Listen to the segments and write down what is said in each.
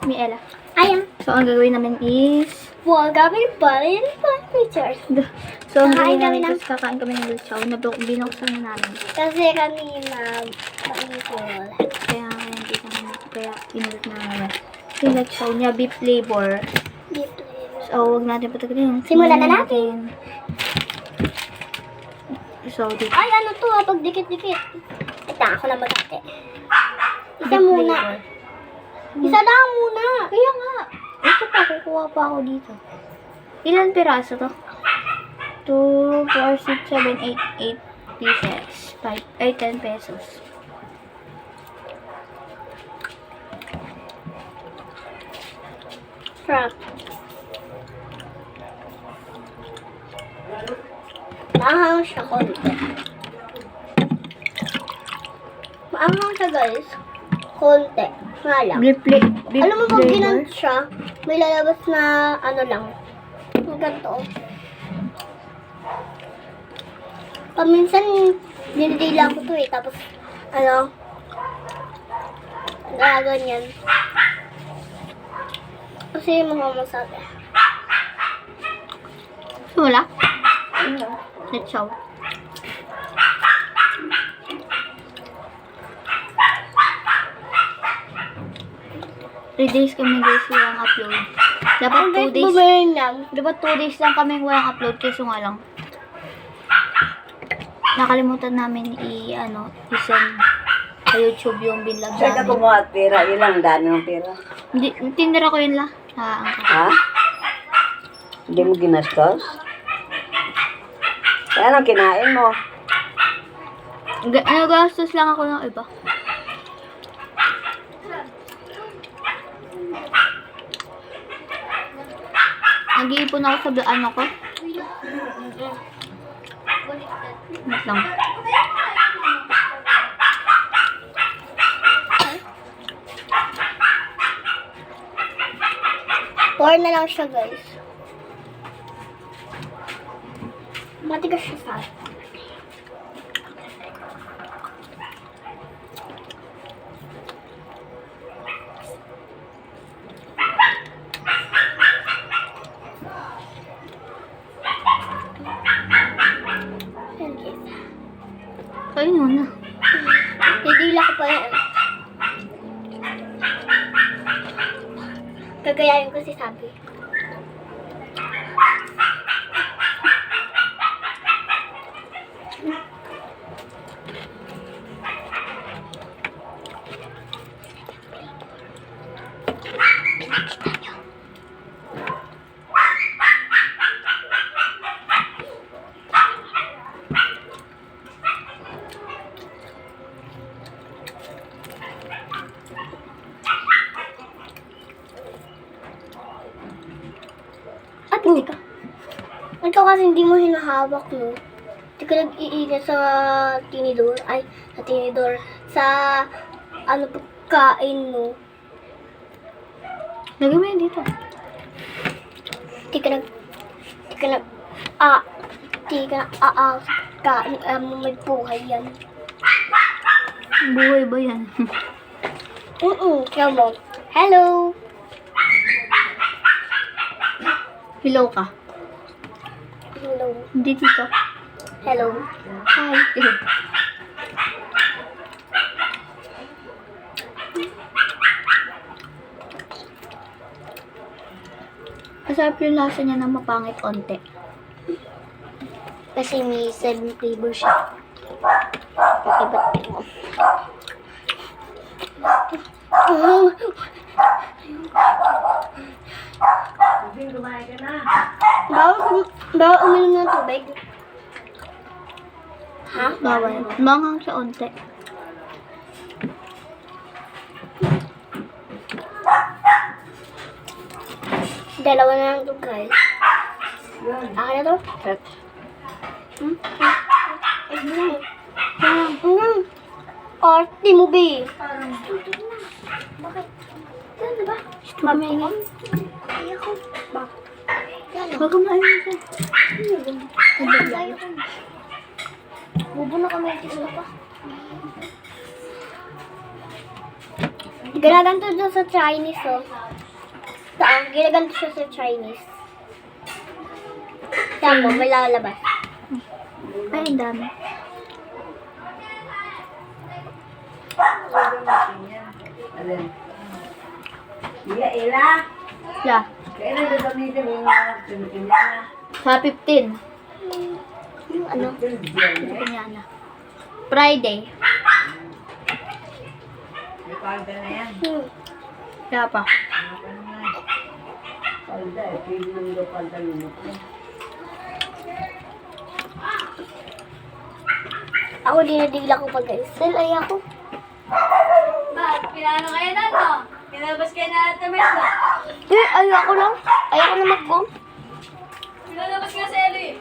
ni Ella. Ayan. So, ang gagawin namin is... Well, gagawin pa rin pictures. So, ang Kakain gagawin kami namin ng- is kakain kami ng luchaw na binuksan na namin. Kasi kanina, panikol. Kaya hindi namin, kaya pinulit na namin. Yung luchaw niya, beef flavor. So, huwag natin patagalin. Simulan na natin. So, dito. Ay, ano to ha? Pag dikit-dikit. Ito, ako na mag-ate. Isa Beef muna. flavor. Isa lang muna. Kaya nga. Ito pa, kukuha pa ako dito. Ilan piraso to? 2, 4, 6, 7, 8 pieces. 10 pesos. Crap. Maanghang siya konti. Maanghang siya guys. Konti. Nga lang. Beef Alam mo pag flavor. ginant siya, may lalabas na ano lang. Ang ganito. Paminsan, dinidila ko to eh. Tapos, ano, ganyan. Kasi mga masabi. So, wala? Luchaw. Three days kami guys walang upload. Dapat 2 days. Bumayin lang. Dapat 2 days lang kami walang upload kasi nga lang. Nakalimutan namin i-send sa YouTube yung binlog Saan ka namin. kumuha at pera? Yun lang, dami ng pera. Hindi, tinira ko yun la. Ha? Hindi mo ginastos? Kaya anong kinain mo? Nagastos lang ako ng iba. Nag-iipon ako sa ano ko. Wait lang. Pour na lang siya guys. Matigas siya sa akin. Kain mo na. Didila ko pa yan. Gagayahin ko si Sabi. At hindi ka. Ito kasi hindi mo hinahawak, no? Hindi ka nag-iingat sa tinidor. Ay, sa tinidor. Sa, ano, pagkain mo. Lagay mo yun dito. Hindi ka nag, kain, may buhay yan. Buhay ba yan? Kaya mo. Hello! Hello ka. Hello. Hindi dito. Hello. Hi. Masarap yung lasa niya na mapangit onte. Kasi may 7 flavor siya. Iba't mo. Kumain ka na. Bawal uminom ng tubig. Ha? Bawal. Manghang siya onte. Dalawa na lang to guys. Akin na to? Arty mo, be. Bakit? Ano ba? Huwag ka maingay. Ayoko. Bakit? Huwag ka maingay. Ayoko. Bubo na kami. Isa pa. Ginaganto doon sa Chinese, oh. Saan? Ginaganto siya sa Chinese. Saan mo, may lalabas. Ay, ang dami. Alin? Ila. Yeah. Kailan na gamitin mo mga Pilipinas? Sa 15. Yung ano? Pinyana. Friday. May palda na yan. Kaya pa. Palda eh. Pwede naman daw palda lumot. Ako dinadigla ko pag guys. Ay ako. Pinano kayo na, no? Pinalabas kayo na natin, Mers, no? Ayoko lang. Ayoko na mag-go. Pinalabas nga sa Elo, eh.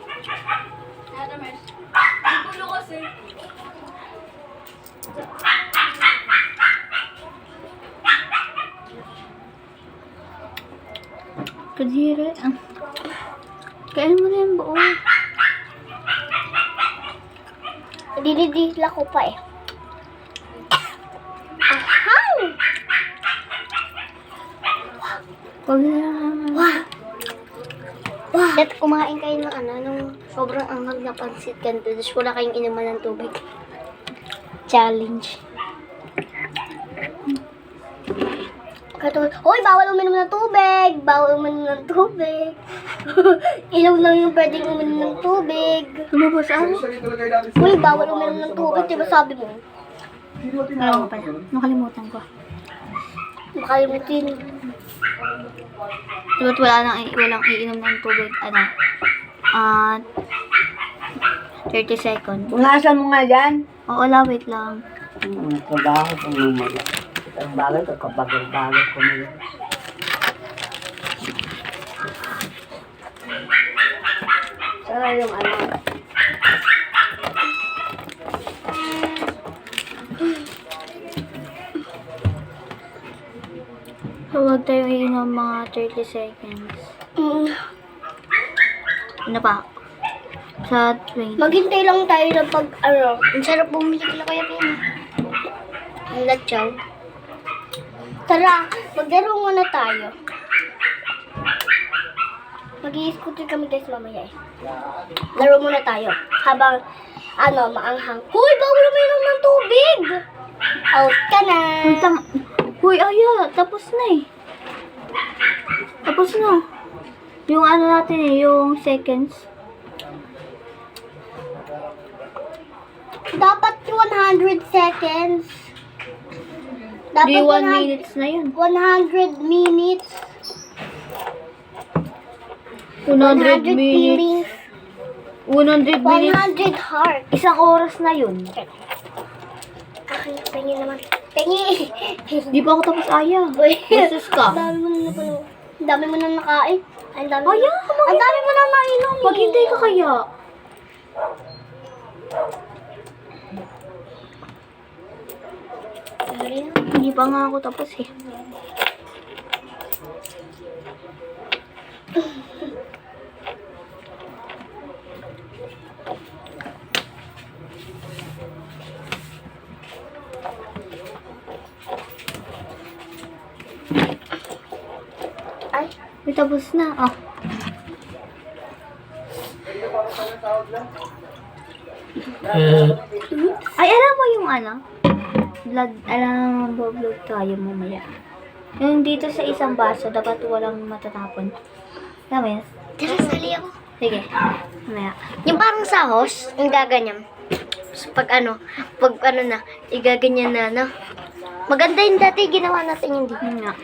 Natin, Mers. Ang gulo kasi. Kadiri. Kain mo na yung buo. Dinidigla ko pa eh. Ahay! Huwag na. Dati kumain kayo ng ano, nung sobrang anghang na pansit ganito. Tapos wala kayong inuman ng tubig. Challenge. Katulad, hoy, bawal uminom ng tubig! Bawal uminom ng tubig! Ilaw lang yung pwedeng uminom ng tubig. Lumabas ako. Hoy, bawal uminom ng tubig, diba sabi mo? Alam ko pala. Nakalimutan ko. Makalimutin. Diba't walang iinom ng tubig. Ano? 30 seconds. Punasan mo nga dyan. Oo, wait lang. Trabaho kung mamaya. Ang bagay ko, kabagal-bagal ko nila. Sana yung ano. Huwag tayo iinom mga 30 seconds. Ano pa? Sa 20. Maghintay lang tayo ng pag, ano, ang sarap bumili kila Kuya Pino. Ang latsaw. Tara, maglaro muna tayo. Mag-i-scooter kami guys mamaya eh. Laro muna tayo. Habang, ano, maanghang. Hoy, bawal uminom ng tubig! Out ka na! Uy, aya, tapos na eh. Tapos na. Yung ano natin eh, yung seconds. Dapat 100 seconds. Dapat Di 1 minutes na yun. 100 minutes. 100 minutes. feelings. 100 minutes. 100 heart. Isang oras na yun. Akin, pengi naman. Pengi! Di pa ako tapos aya. Uy, Buses ka. ang dami mo na napuno. Ang dami mo na nakain. Ang dami Aya, ang dami mo na nainom. maghintay ka kaya. Sorry na. Hindi pa nga ako tapos eh. Ay, May tapos na. Oh. Ay, alam mo yung ano? Vlog, alam mo, vlog tayo mamaya. Yung dito sa isang baso, dapat walang matatapon. Alam mo yun? tara, sali ako. Sige, mamaya. Yung parang sahos, yung gaganyan. So, pag ano na, igaganyan na, no? Maganda yung dati, ginawa natin yung dito. Yun nga.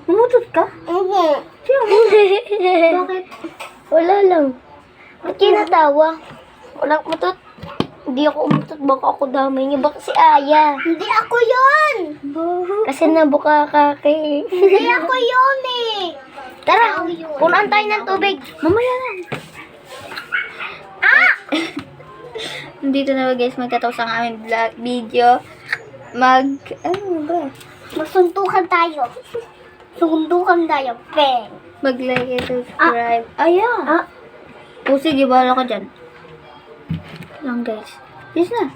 Umutot ka? Bakit? Wala lang. Ba't kayo natawa? Walang umutot. Hindi ako umutot, baka ako damay niya. Baka si Aya. Hindi ako yun! Kasi nabuka ka kay... Hindi ako yun eh! Tara, punan tayo ng tubig. Mamaya lang. Ah! Dito na ba guys, magtatapos ang aming vlog, video. Ano ba? Magsuntukan tayo. Suntukan tayo. Bang! Mag-like and subscribe. Ayan. Ah! O sige, bahala ka dyan. Lang guys. Yes na.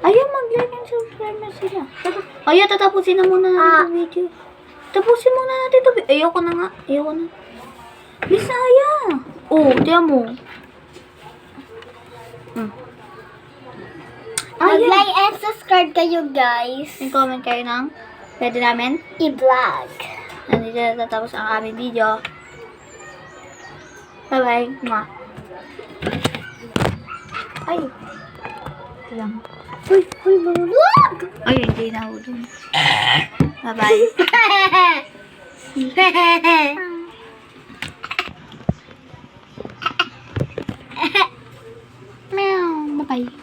Ayun, mag-like and subscribe na sila. Ayun, tatapusin na muna natin itong video. Tapusin muna natin ito. Ayoko na nga. Ayoko na. Bisaya. Oh, tiyan mo. Mag-like and subscribe kayo, guys. Comment kayo ng pwede namin. I-vlog. Nandito na tatapos ang aming video. Bye-bye. Mwah. Ay. Ito lang. Uy, marunong! Ay, hindi na ako dun. Bye-bye. Meow. Bye-bye.